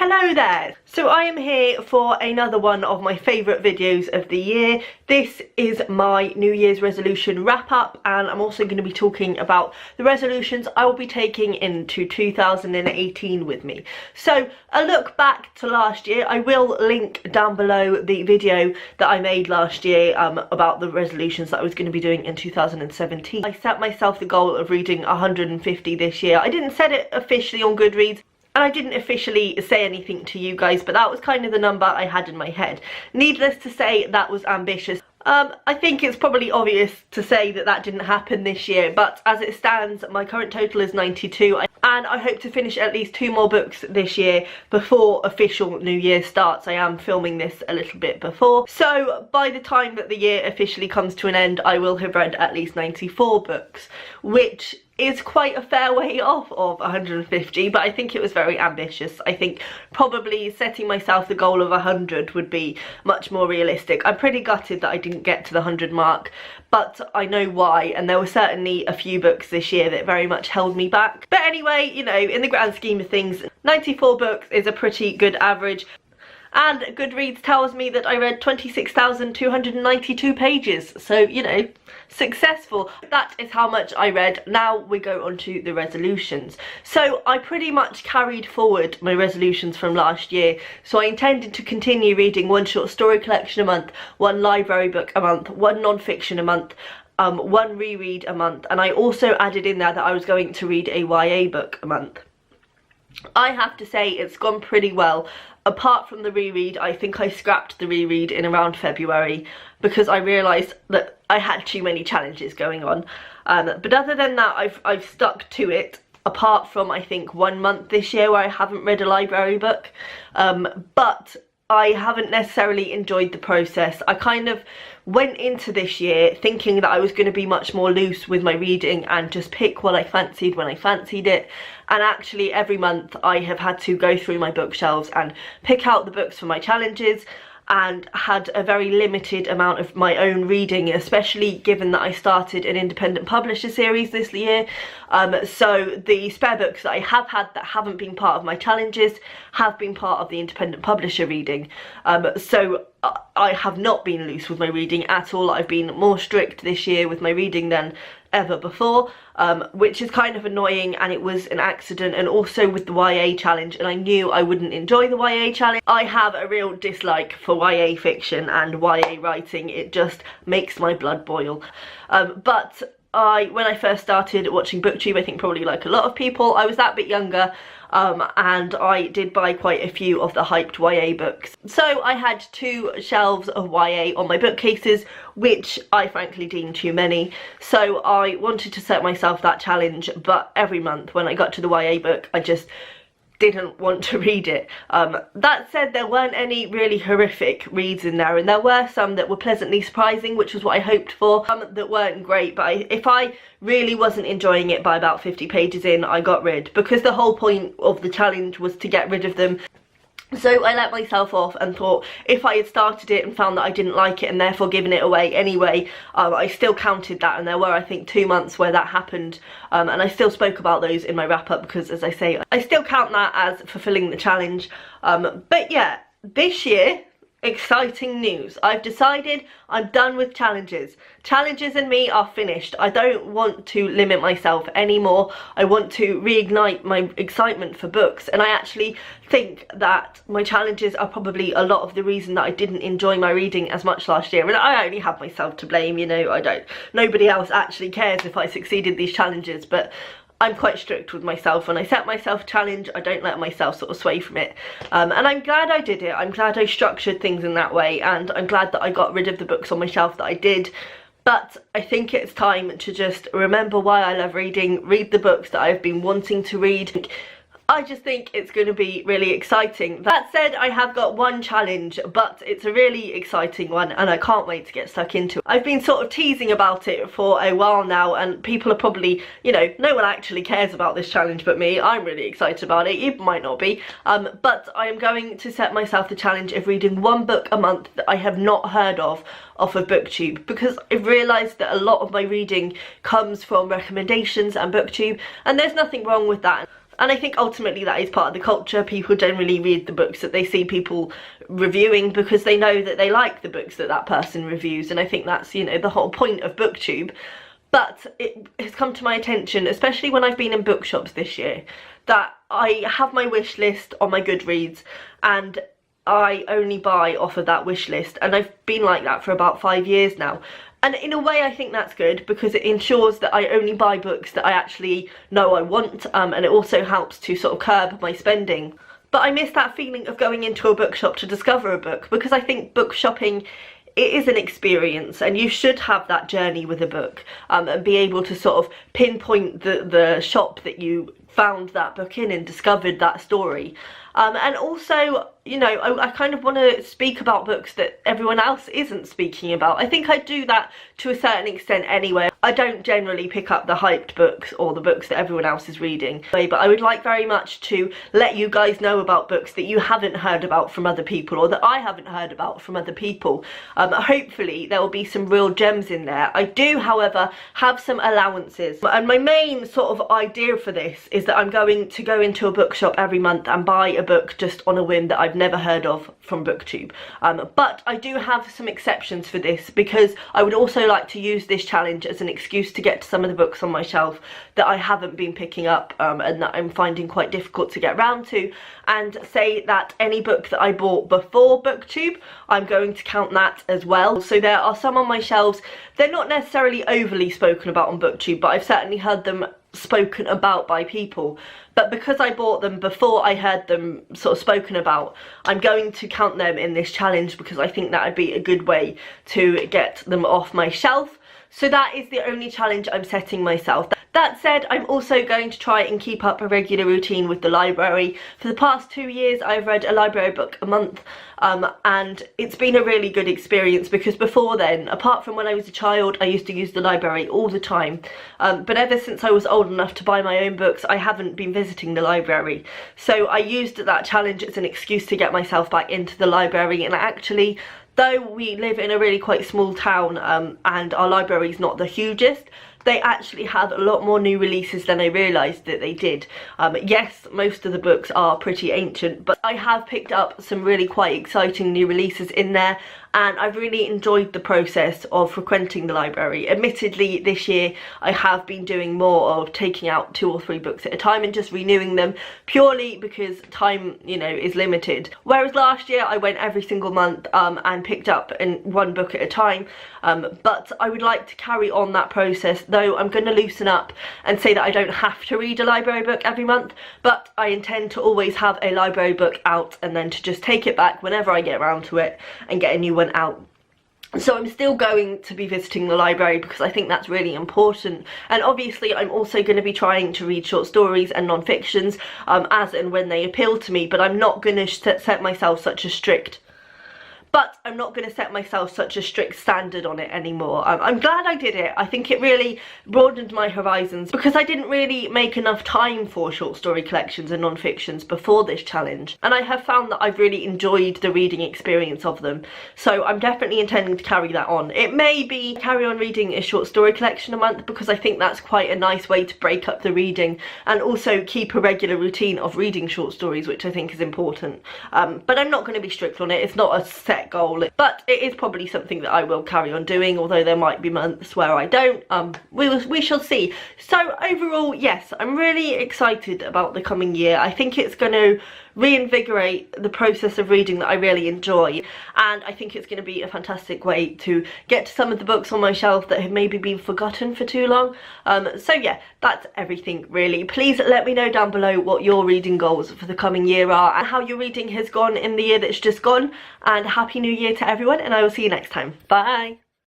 Hello there! So I am here for another one of my favourite videos of the year. This is my New Year's resolution wrap up, and I'm also going to be talking about the resolutions I will be taking into 2018 with me. So a look back to last year. I will link down below the video that I made last year about the resolutions that I was going to be doing in 2017. I set myself the goal of reading 150 this year. I didn't set it officially on Goodreads, and I didn't officially say anything to you guys, but that was kind of the number I had in my head. Needless to say, that was ambitious. I think it's probably obvious to say that that didn't happen this year, but as it stands, my current total is 92, and I hope to finish at least 2 more books this year before official New Year starts. I am filming this a little bit before, so by the time that the year officially comes to an end, I will have read at least 94 books, which is quite a fair way off of 150, but I think it was very ambitious. I think probably setting myself the goal of 100 would be much more realistic. I'm pretty gutted that I didn't get to the 100 mark, but I know why, and there were certainly a few books this year that very much held me back. But anyway, you know, in the grand scheme of things, 94 books is a pretty good average. And Goodreads tells me that I read 26,292 pages, so, you know, successful. That is how much I read. Now we go on to the resolutions. So I pretty much carried forward my resolutions from last year. So I intended to continue reading 1 short story collection a month, 1 library book a month, 1 non-fiction a month, 1 reread a month, and I also added in there that I was going to read a YA book a month. I have to say it's gone pretty well. Apart from the reread, I think I scrapped the reread in around February because I realised that I had too many challenges going on. But other than that, I've stuck to it, apart from I think 1 month this year where I haven't read a library book. But I haven't necessarily enjoyed the process. I kind of went into this year thinking that I was going to be much more loose with my reading and just pick what I fancied when I fancied it, and actually every month I have had to go through my bookshelves and pick out the books for my challenges, and had a very limited amount of my own reading, especially given that I started an independent publisher series this year. So the spare books that I have had that haven't been part of my challenges have been part of the independent publisher reading. So I have not been loose with my reading at all. I've been more strict this year with my reading than ever before, which is kind of annoying, and it was an accident, and also with the YA challenge, and I knew I wouldn't enjoy the YA challenge. I have a real dislike for YA fiction and YA writing. It just makes my blood boil. But when I first started watching BookTube, I think probably like a lot of people, I was that bit younger, and I did buy quite a few of the hyped YA books. So I had 2 shelves of YA on my bookcases, which I frankly deemed too many. So I wanted to set myself that challenge, but every month when I got to the YA book, I just didn't want to read it. That said, there weren't any really horrific reads in there, and there were some that were pleasantly surprising, which was what I hoped for. Some that weren't great, but if I really wasn't enjoying it by about 50 pages in, I got rid, because the whole point of the challenge was to get rid of them. So I let myself off and thought if I had started it and found that I didn't like it and therefore given it away anyway, I still counted that, and there were I think 2 months where that happened, and I still spoke about those in my wrap up because, as I say, I still count that as fulfilling the challenge. But yeah, this year, exciting news. I've decided I'm done with challenges. Challenges and me are finished. I don't want to limit myself anymore. I want to reignite my excitement for books, and I actually think that my challenges are probably a lot of the reason that I didn't enjoy my reading as much last year, and I only have myself to blame, you know. Nobody else actually cares if I succeeded these challenges, but I'm quite strict with myself. When I set myself a challenge, I don't let myself sort of sway from it. And I'm glad I did it. I'm glad I structured things in that way, and I'm glad that I got rid of the books on my shelf that I did. But I think it's time to just remember why I love reading, read the books that I've been wanting to read. I just think it's going to be really exciting. That said, I have got 1 challenge, but it's a really exciting one, and I can't wait to get stuck into it. I've been sort of teasing about it for a while now, and people are probably, you know, no one actually cares about this challenge but me. I'm really excited about it. You might not be. But I am going to set myself the challenge of reading 1 book a month that I have not heard of off of BookTube, because I've realised that a lot of my reading comes from recommendations and BookTube, and there's nothing wrong with that. And I think ultimately that is part of the culture. People generally read the books that they see people reviewing because they know that they like the books that that person reviews, and I think that's, you know, the whole point of BookTube. But it has come to my attention, especially when I've been in bookshops this year, that I have my wish list on my Goodreads and I only buy off of that wish list, and I've been like that for about 5 years now. And in a way I think that's good because it ensures that I only buy books that I actually know I want, and it also helps to sort of curb my spending. But I miss that feeling of going into a bookshop to discover a book, because I think book shopping, it is an experience, and you should have that journey with a book, and be able to sort of pinpoint the shop that you found that book in and discovered that story. And also, you know, I kind of want to speak about books that everyone else isn't speaking about. I think I do that to a certain extent anyway. I don't generally pick up the hyped books or the books that everyone else is reading, but I would like very much to let you guys know about books that you haven't heard about from other people, or that I haven't heard about from other people. Hopefully there will be some real gems in there. I do, however, have some allowances, and my main sort of idea for this is that I'm going to go into a bookshop every month and buy a book just on a whim that I've never heard of from BookTube. But I do have some exceptions for this, because I would also like to use this challenge as an excuse to get to some of the books on my shelf that I haven't been picking up, and that I'm finding quite difficult to get round to, and say that any book that I bought before BookTube, I'm going to count that as well. So there are some on my shelves, they're not necessarily overly spoken about on BookTube, but I've certainly heard them spoken about by people. But because I bought them before I heard them sort of spoken about, I'm going to count them in this challenge, because I think that would be a good way to get them off my shelf. So that is the only challenge I'm setting myself. That said, I'm also going to try and keep up a regular routine with the library. For the past 2 years, I've read a library book a month, and it's been a really good experience, because before then, apart from when I was a child, I used to use the library all the time. But ever since I was old enough to buy my own books, I haven't been visiting the library. So I used that challenge as an excuse to get myself back into the library, and actually, though we live in a really quite small town, and our library is not the hugest, they actually have a lot more new releases than I realised that they did. Yes, most of the books are pretty ancient, but I have picked up some really quite exciting new releases in there, and I've really enjoyed the process of frequenting the library. Admittedly, this year I have been doing more of taking out 2 or 3 books at a time and just renewing them, purely because time, you know, is limited. Whereas last year I went every single month and picked up 1 book at a time. But I would like to carry on that process, though I'm going to loosen up and say that I don't have to read a library book every month, but I intend to always have a library book out and then to just take it back whenever I get around to it and get a new one out. So I'm still going to be visiting the library, because I think that's really important. And obviously I'm also going to be trying to read short stories and non-fictions as and when they appeal to me, but I'm not going to set myself such a strict standard on it anymore. I'm glad I did it. I think it really broadened my horizons, because I didn't really make enough time for short story collections and non-fictions before this challenge, and I have found that I've really enjoyed the reading experience of them. So I'm definitely intending to carry that on. It may be carry on reading a short story collection a month, because I think that's quite a nice way to break up the reading and also keep a regular routine of reading short stories, which I think is important. But I'm not going to be strict on it. It's not a set goal, but it is probably something that I will carry on doing, although there might be months where I don't. We shall see. So overall, yes, I'm really excited about the coming year. I think it's going to reinvigorate the process of reading that I really enjoy, and I think it's going to be a fantastic way to get to some of the books on my shelf that have maybe been forgotten for too long. So yeah, that's everything really. Please let me know down below what your reading goals for the coming year are, and how your reading has gone in the year that's just gone, and Happy New Year to everyone, and I will see you next time. Bye!